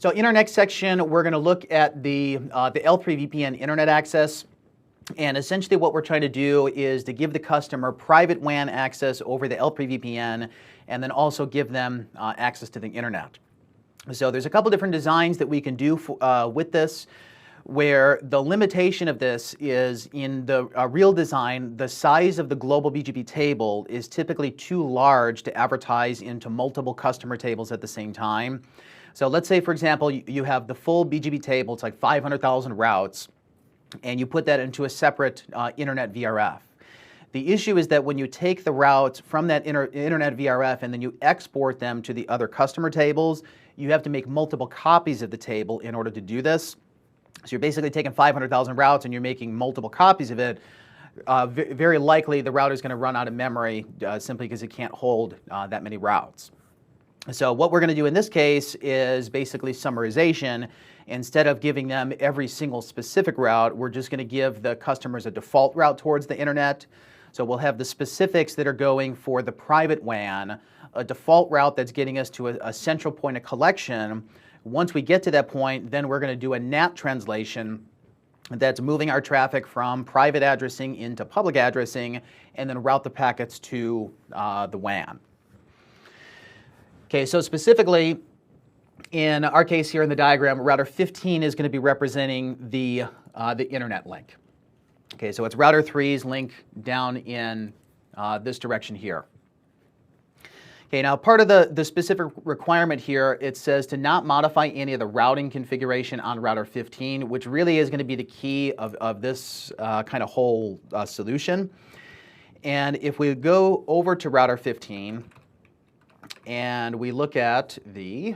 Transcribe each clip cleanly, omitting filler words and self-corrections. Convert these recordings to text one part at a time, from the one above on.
So in our next section, we're going to look at the L3VPN internet access. And essentially what we're trying to do is to give the customer private WAN access over the L3VPN and then also give them access to the internet. So there's a couple different designs that we can do with this, where the limitation of this is in the real design, the size of the global BGP table is typically too large to advertise into multiple customer tables at the same time. So let's say, for example, you have the full BGP table, it's like 500,000 routes, and you put that into a separate internet VRF. The issue is that when you take the routes from that internet VRF and then you export them to the other customer tables, you have to make multiple copies of the table in order to do this. So you're basically taking 500,000 routes and you're making multiple copies of it. Very likely the router is going to run out of memory simply because it can't hold that many routes. So what we're going to do in this case is basically summarization. Instead of giving them every single specific route, we're just going to give the customers a default route towards the internet. So we'll have the specifics that are going for the private WAN, a default route that's getting us to a central point of collection. Once we get to that point, then we're going to do a NAT translation that's moving our traffic from private addressing into public addressing and then route the packets to the WAN. Okay, so specifically, in our case here in the diagram, router 15 is going to be representing the internet link. Okay, so it's router 3's link down in this direction here. Okay, now part of the specific requirement here, it says to not modify any of the routing configuration on router 15, which really is going to be the key of this kind of whole solution. And if we go over to router 15, and we look at the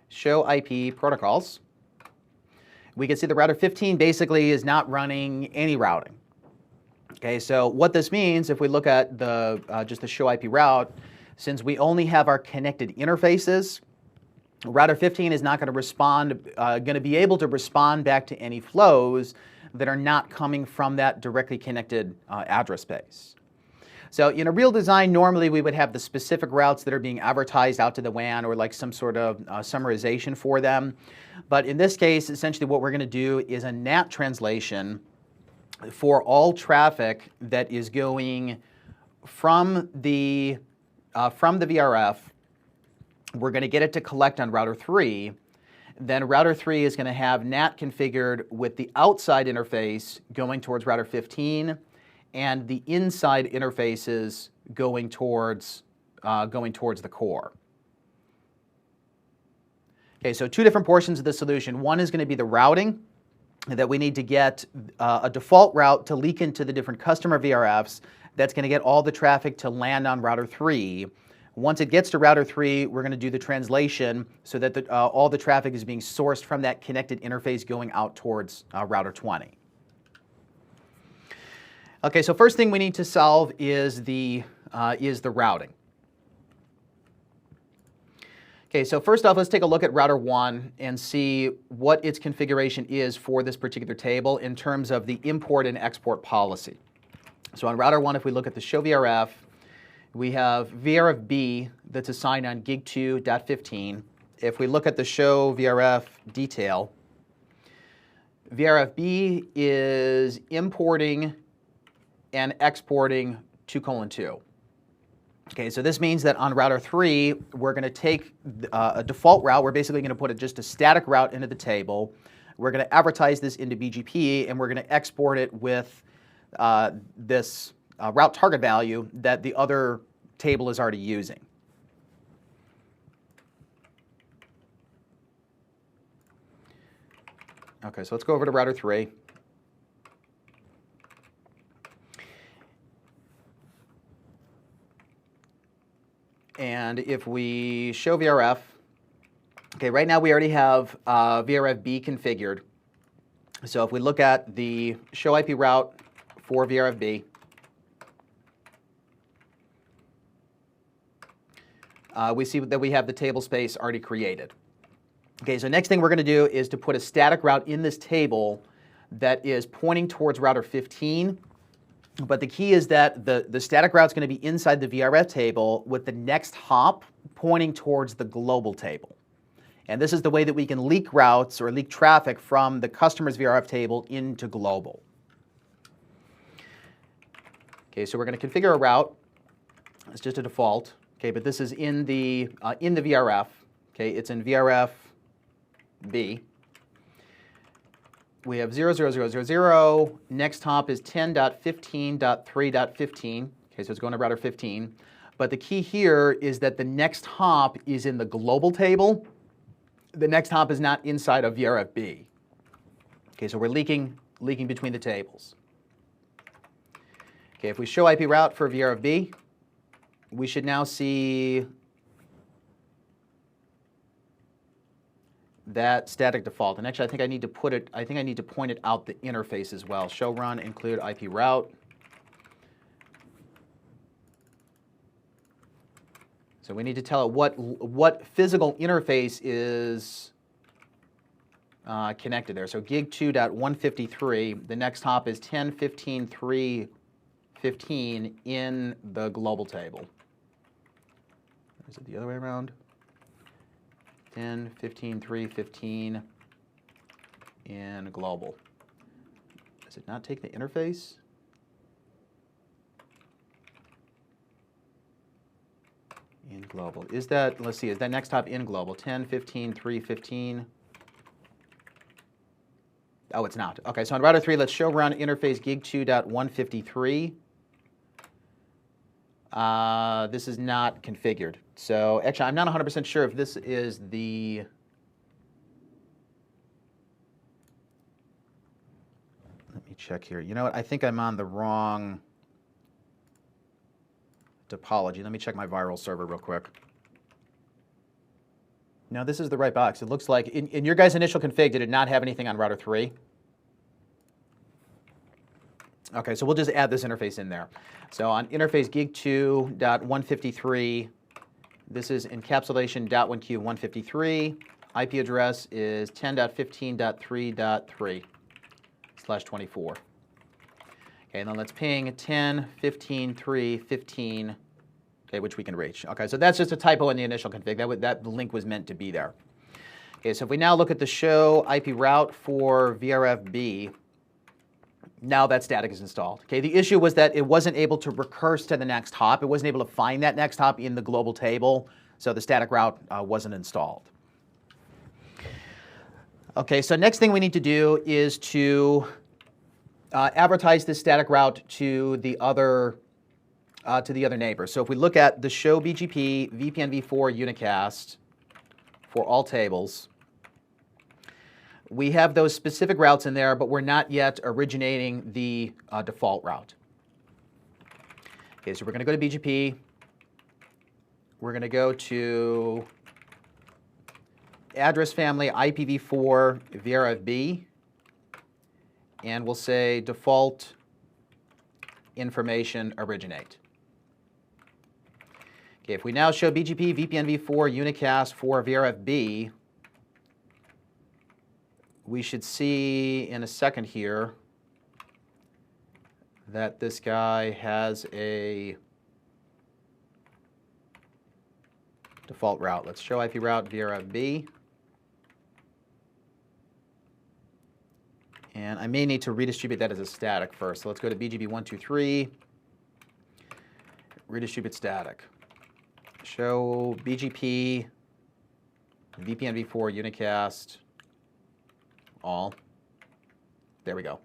show IP protocols, we can see the router 15 basically is not running any routing. Okay, so what this means, if we look at the just the show IP route, since we only have our connected interfaces, router 15 is not going to respond, going to be able to respond back to any flows that are not coming from that directly connected address space. So in a real design, normally we would have the specific routes that are being advertised out to the WAN or like some sort of summarization for them. But in this case, essentially what we're going to do is a NAT translation for all traffic that is going from the VRF. We're going to get it to collect on router 3. Then router 3 is going to have NAT configured with the outside interface going towards router 15 and the inside interfaces going towards the core. Okay, so two different portions of the solution. One is going to be the routing, that we need to get a default route to leak into the different customer VRFs. That's going to get all the traffic to land on router 3. Once it gets to router 3, we're going to do the translation so that all the traffic is being sourced from that connected interface going out towards router 20. Okay, so first thing we need to solve is the routing. Okay, so first off, let's take a look at router 1 and see what its configuration is for this particular table in terms of the import and export policy. So on router 1, if we look at the show VRF, we have VRF-B that's assigned on gig 2.15. If we look at the show VRF detail, VRF-B is importing and exporting 2:2. Okay, so this means that on router 3, we're going to take a default route. We're basically going to put just a static route into the table. We're going to advertise this into BGP, and we're going to export it with this route target value that the other table is already using. Okay, so let's go over to router 3. And if we show VRF, okay, right now we already have VRF-B configured. So if we look at the show IP route for VRF-B, we see that we have the table space already created. Okay, so next thing we're going to do is to put a static route in this table that is pointing towards router 15. But the key is that the static route is going to be inside the VRF table with the next hop pointing towards the global table. And this is the way that we can leak routes or leak traffic from the customer's VRF table into global. Okay, so we're going to configure a route. It's just a default. Okay, but this is in the VRF. Okay, it's in VRF B. We have 00000. Next hop is 10.15.3.15. Okay, so it's going to router 15. But the key here is that the next hop is in the global table. The next hop is not inside of VRF B. Okay, so we're leaking between the tables. Okay, if we show IP route for VRF B, we should now see that static default. And actually, I think I need to point it out the interface as well. Show run include IP route. So we need to tell it what physical interface is connected there. So gig 2.153. The next hop is 10.15.3.15 in the global table. Is it the other way around? 10.15.3.15 in global. Does it not take the interface? In global. Is that, let's see, is that next hop in global? 10.15.3.15. Oh, it's not. Okay, so on router 3, let's show run interface gig 2.153. This is not configured. So actually, I'm not 100% sure if this is the... Let me check here. You know what? I think I'm on the wrong topology. Let me check my viral server real quick. No, this is the right box. It looks like in your guys' initial config, did it not have anything on router 3? Okay, so we'll just add this interface in there. So on interface gig 2.153, this is encapsulation .1Q153. IP address is 10.15.3.3/24. Okay, and then let's ping 10.15.3.15, okay, which we can reach. Okay, so that's just a typo in the initial config. That link was meant to be there. Okay, so if we now look at the show IP route for VRFB, now that static is installed. Okay, the issue was that it wasn't able to recurse to the next hop. It wasn't able to find that next hop in the global table, so the static route wasn't installed. Okay, so next thing we need to do is to advertise this static route to the other neighbors. So if we look at the show BGP VPN v4 unicast for all tables, we have those specific routes in there, but we're not yet originating the default route. Okay, so we're going to go to BGP. We're going to go to address family IPv4 VRFB, and we'll say default information originate. Okay, if we now show BGP VPN v4 unicast for VRFB, we should see in a second here that this guy has a default route. Let's show IP route VRFB. And I may need to redistribute that as a static first. So let's go to BGP123, redistribute static. Show BGP VPN v4 unicast all. There we go.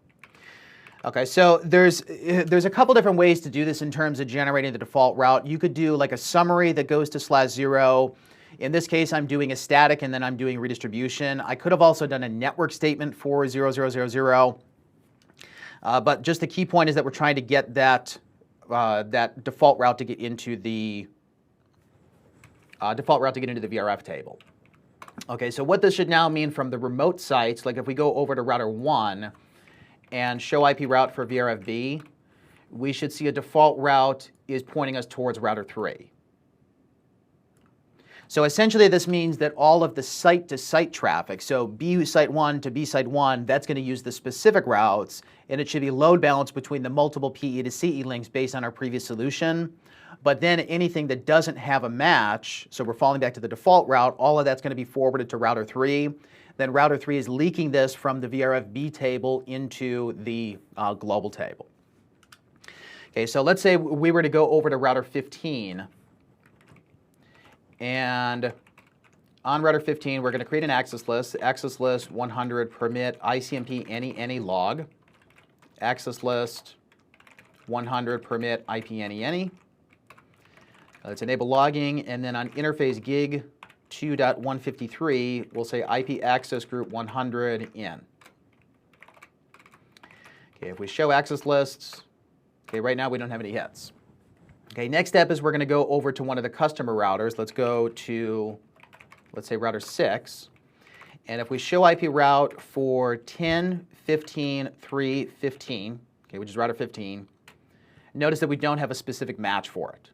Okay, so there's a couple different ways to do this in terms of generating the default route. You could do like a summary that goes to /0. In this case, I'm doing a static and then I'm doing redistribution. I could have also done a network statement for 0000. But just the key point is that we're trying to get that default route to get into the VRF table. Okay, so what this should now mean from the remote sites, like if we go over to router 1 and show IP route for VRFB, we should see a default route is pointing us towards router 3. So essentially this means that all of the site-to-site traffic, so B site 1 to B site 1, that's going to use the specific routes, and it should be load balanced between the multiple PE to CE links based on our previous solution. But then anything that doesn't have a match, so we're falling back to the default route, all of that's going to be forwarded to router 3. Then router 3 is leaking this from the VRFB table into the global table. Okay, so let's say we were to go over to router 15. And on router 15, we're going to create an access list. Access list 100 permit ICMP any log. Access list 100 permit IP any. Let's enable logging, and then on interface gig 2.153, we'll say IP access group 100 in. Okay, if we show access lists, okay, right now we don't have any hits. Okay, next step is we're going to go over to one of the customer routers. Let's go to, let's say, router 6. And if we show IP route for 10.15.3.15, okay, which is router 15, notice that we don't have a specific match for it.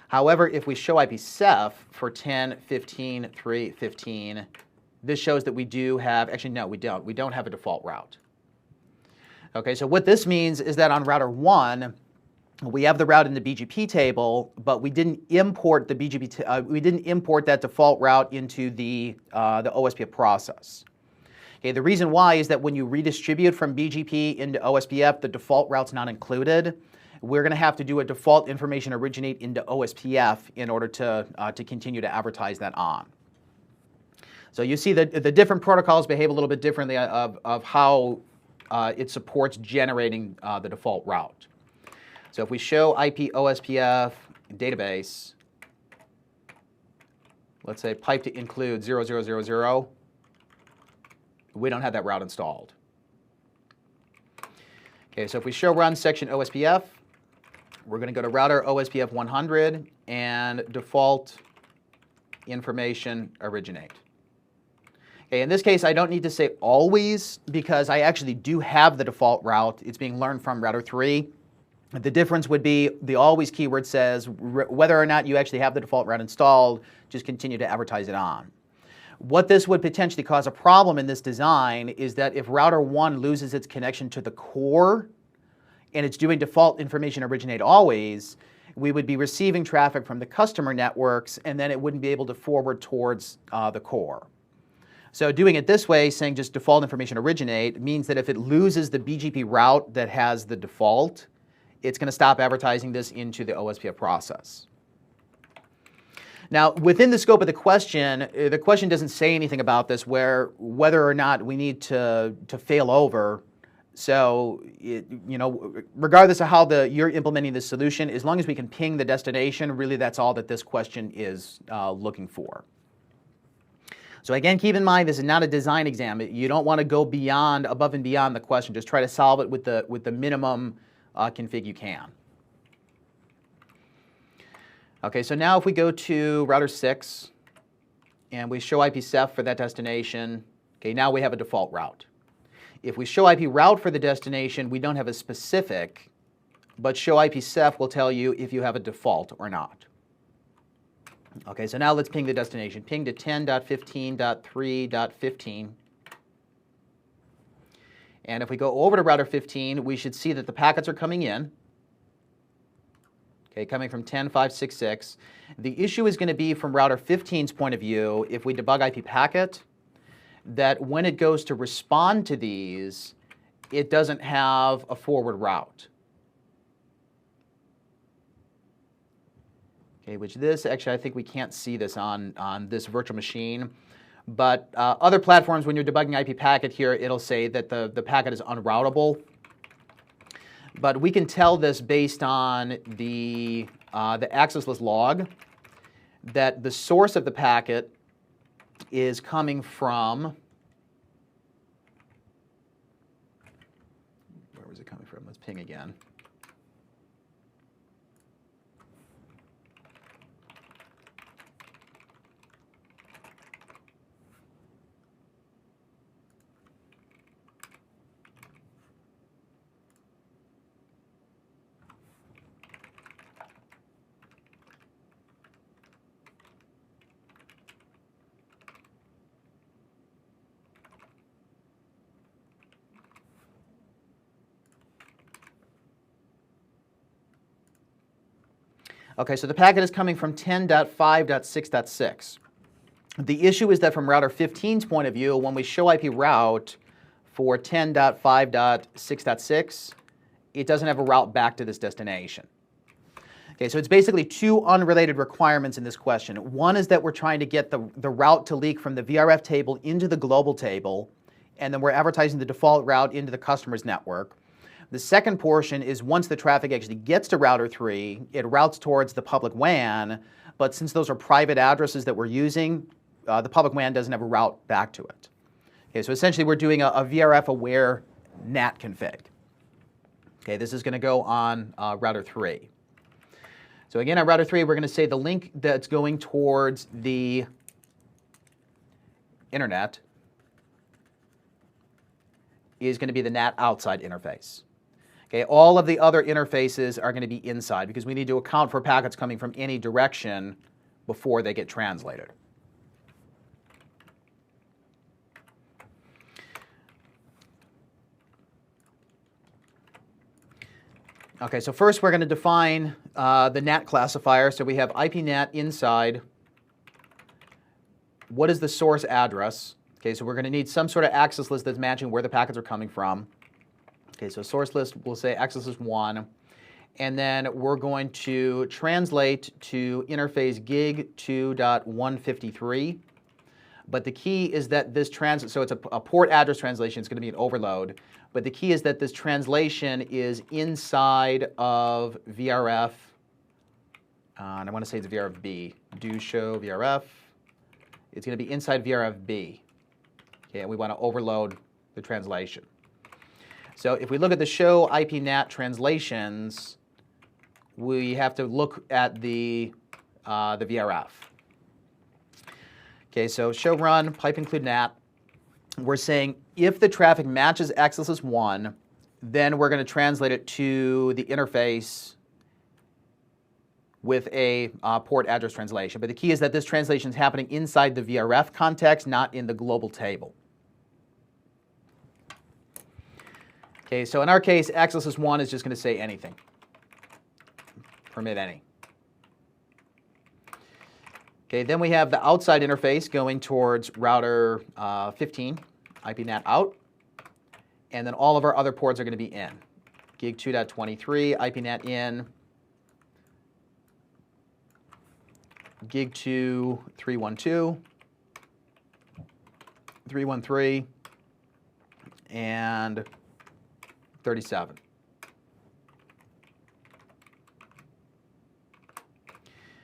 However, if we show IPsef for 10.15.3.15, this shows that we do have, actually no, we don't. We don't have a default route. Okay, so what this means is that on router 1, we have the route in the BGP table, but we didn't import the we didn't import that default route into the OSPF process. Okay, the reason why is that when you redistribute from BGP into OSPF, the default route's not included. We're going to have to do a default information originate into OSPF in order to continue to advertise that on. So you see that the different protocols behave a little bit differently of how it supports generating the default route. So if we show IP OSPF database, let's say pipe to include 0000, we don't have that route installed. Okay, so if we show run section OSPF, we're going to go to router OSPF 100 and default information originate. Okay, in this case, I don't need to say always because I actually do have the default route. It's being learned from router 3. The difference would be the always keyword says whether or not you actually have the default route installed, just continue to advertise it on. What this would potentially cause a problem in this design is that if router 1 loses its connection to the core and it's doing default information originate always, we would be receiving traffic from the customer networks and then it wouldn't be able to forward towards the core. So doing it this way, saying just default information originate, means that if it loses the BGP route that has the default, it's going to stop advertising this into the OSPF process. Now, within the scope of the question doesn't say anything about this, whether or not we need to fail over. So, regardless of how you're implementing this solution, as long as we can ping the destination, really that's all that this question is looking for. So again, keep in mind this is not a design exam. You don't want to go above and beyond the question. Just try to solve it with the minimum config you can. Okay, so now if we go to router 6 and we show IPsef for that destination, okay, now we have a default route. If we show IP route for the destination, we don't have a specific, but show IPsef will tell you if you have a default or not. Okay, so now let's ping the destination. Ping to 10.15.3.15. And if we go over to router 15, we should see that the packets are coming in. Okay, coming from 10.566. The issue is going to be from router 15's point of view, if we debug IP packet, that when it goes to respond to these, it doesn't have a forward route. Okay, which this, actually I think we can't see this on this virtual machine. But other platforms, when you're debugging IP packet here, it'll say that the packet is unroutable. But we can tell this based on the access list log that the source of the packet is coming from, where was it coming from? Let's ping again. Okay, so the packet is coming from 10.5.6.6. The issue is that from router 15's point of view, when we show IP route for 10.5.6.6, it doesn't have a route back to this destination. Okay, so it's basically two unrelated requirements in this question. One is that we're trying to get the route to leak from the VRF table into the global table, and then we're advertising the default route into the customer's network. The second portion is once the traffic actually gets to router 3, it routes towards the public WAN, but since those are private addresses that we're using, the public WAN doesn't have a route back to it. Okay, so essentially we're doing a VRF-aware NAT config. Okay, this is going to go on router 3. So again, on router 3, we're going to say the link that's going towards the internet is going to be the NAT outside interface. Okay, all of the other interfaces are going to be inside because we need to account for packets coming from any direction before they get translated. Okay, so first we're going to define the NAT classifier. So we have IPNAT inside. What is the source address? Okay, so we're going to need some sort of access list that's matching where the packets are coming from. Okay, so source list, we'll say access list 1. And then we're going to translate to interface gig 2.153. But the key is that this so it's a port address translation. It's going to be an overload. But the key is that this translation is inside of VRF. And I want to say it's VRF-B. Do show VRF. It's going to be inside VRF-B. Okay, and we want to overload the translation. So if we look at the show IPNAT translations, we have to look at the VRF. Okay, so show run, pipe include NAT. We're saying if the traffic matches access list 1, then we're going to translate it to the interface with a port address translation. But the key is that this translation is happening inside the VRF context, not in the global table. Okay, so in our case, access list 1 is just going to say anything. Permit any. Okay, then we have the outside interface going towards router 15, IPNAT out. And then all of our other ports are going to be in. Gig 2.23, IPNAT in. Gig 2, 312, 313, and 37.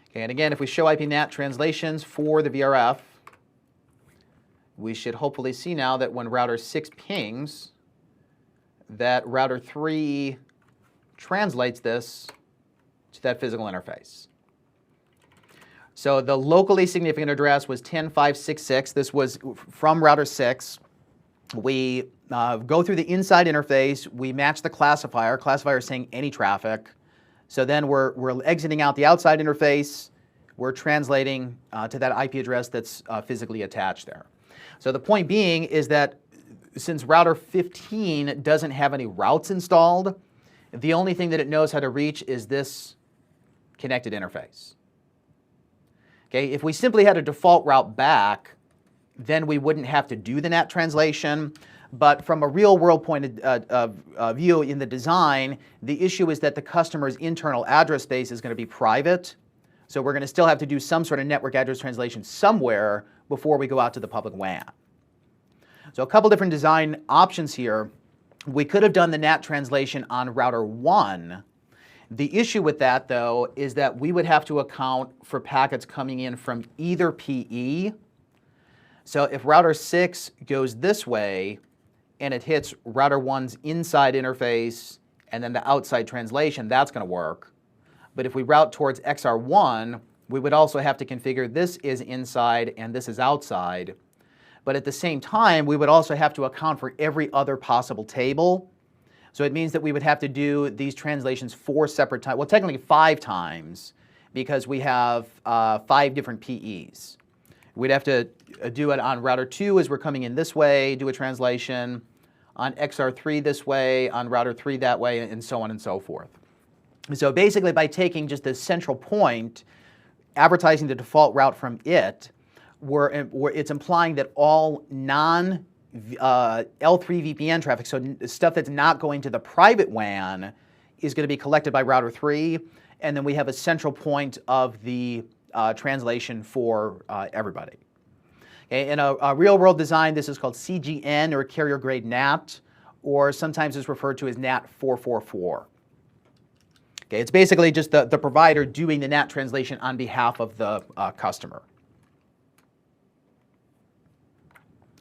Okay, and again, if we show IPNAT translations for the VRF, we should hopefully see now that when router 6 pings, that router 3 translates this to that physical interface. So the locally significant address was 10.566. This was from router 6. We go through the inside interface. We match the classifier. Classifier is saying any traffic. So then we're exiting out the outside interface. We're translating to that IP address that's physically attached there. So the point being is that since router 15 doesn't have any routes installed, the only thing that it knows how to reach is this connected interface. Okay, if we simply had a default route back, then we wouldn't have to do the NAT translation. But from a real-world point of view in the design, the issue is that the customer's internal address space is going to be private. So we're going to still have to do some sort of network address translation somewhere before we go out to the public WAN. So a couple different design options here. We could have done the NAT translation on router 1. The issue with that, though, is that we would have to account for packets coming in from either PE. So if router 6 goes this way and it hits router 1's inside interface and then the outside translation, that's going to work. But if we route towards XR1, we would also have to configure this is inside and this is outside. But at the same time, we would also have to account for every other possible table. So it means that we would have to do these translations 4 separate times, well, technically 5 times, because we have 5 different PEs. We'd have to do it on router 2 as we're coming in this way, do a translation, on XR3 this way, on router 3 that way, and so on and so forth. So basically, by taking just the central point, advertising the default route from it, it's implying that all non L3 VPN traffic, so stuff that's not going to the private WAN, is going to be collected by router 3, and then we have a central point of the translation for everybody. Okay, in a real-world design, this is called CGN, or carrier-grade NAT, or sometimes it's referred to as NAT 444. Okay, it's basically just the provider doing the NAT translation on behalf of the customer.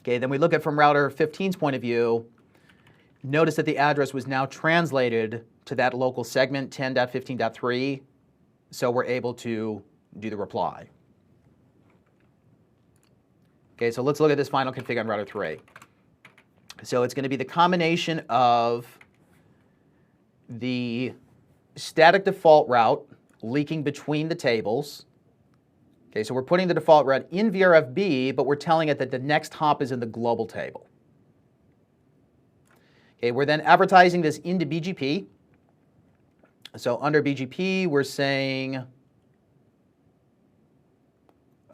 Okay, then we look at from router 15's point of view. Notice that the address was now translated to that local segment 10.15.3, so we're able to do the reply. Okay, so let's look at this final config on router 3. So it's going to be the combination of the static default route leaking between the tables. Okay, so we're putting the default route in VRFB, but we're telling it that the next hop is in the global table. Okay, we're then advertising this into BGP. So under BGP, we're saying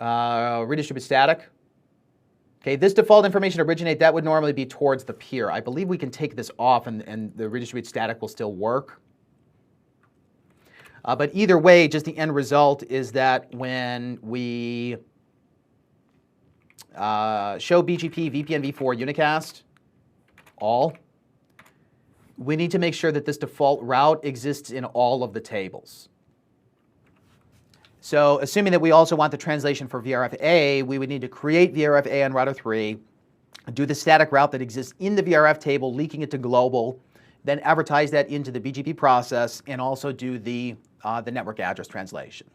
redistribute static. Okay, this default information originate, that would normally be towards the peer. I believe we can take this off and the redistribute static will still work. But either way, just the end result is that when we show BGP, VPN, v4, unicast, all, we need to make sure that this default route exists in all of the tables. So assuming that we also want the translation for VRFA, we would need to create VRFA on router 3, do the static route that exists in the VRF table, leaking it to global, then advertise that into the BGP process, and also do the network address translation.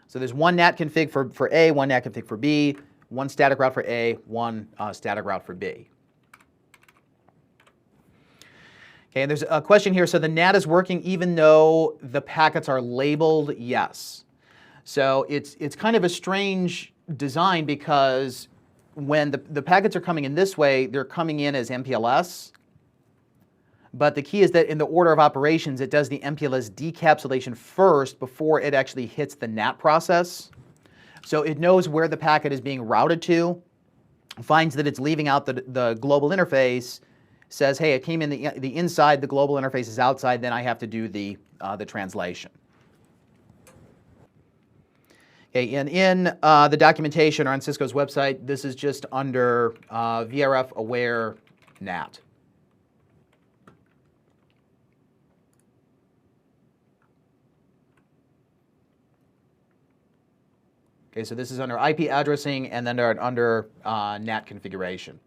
So there's one NAT config for A, one NAT config for B, one static route for A, one static route for B. Okay, and there's a question here. So the NAT is working even though the packets are labeled yes. So it's kind of a strange design because when the packets are coming in this way, they're coming in as MPLS. But the key is that in the order of operations, it does the MPLS decapsulation first before it actually hits the NAT process. So it knows where the packet is being routed to, finds that it's leaving out the global interface, says, hey, it came in the inside, the global interface is outside, then I have to do the translation. Okay, and in the documentation or on Cisco's website, this is just under VRF aware NAT. Okay, so this is under IP addressing and then under NAT configuration.